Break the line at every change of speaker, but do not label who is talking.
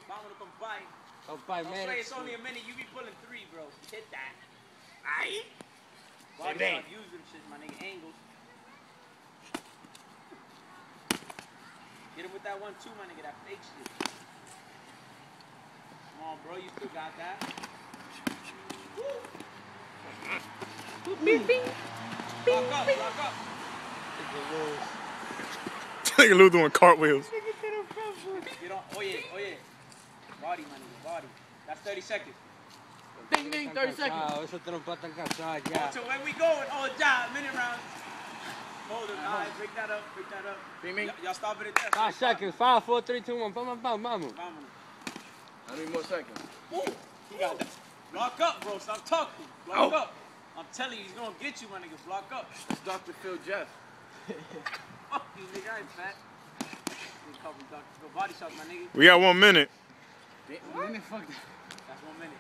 Vámonos, compadre.
Compadre, man.
It's only a minute. You be pulling 3, bro. Hit that. Aight. Body shot, use them shit, my nigga. Angles. Get him with that 1-2, my nigga. That fake shit. Come on, bro. You still got that.
Bing, bing.
Lock up, lock up.
Nigga Lou doing cartwheels.
Get on. Oh yeah, oh yeah. Body, my nigga, body. That's 30 seconds.
Ding, ding, 30 seconds.
Eso te lo empatan cansado ya.
So when we going, oh, job, minute rounds. Hold it, all right, break that up, break that up. Y'all stop it at that.
5 seconds. 5, 4, 3, 2, 1. Vamos.
Vámonos.
How many more seconds?
Woo. You got that. Block up, bro. Stop talking. Block up. I'm telling you, he's gonna get you, my nigga. Block up.
It's Dr. Phil Jeff.
Fuck you, nigga. I ain't fat. Go body shot, my nigga.
We got 1 minute.
Minute, fuck that.
That's 1 minute.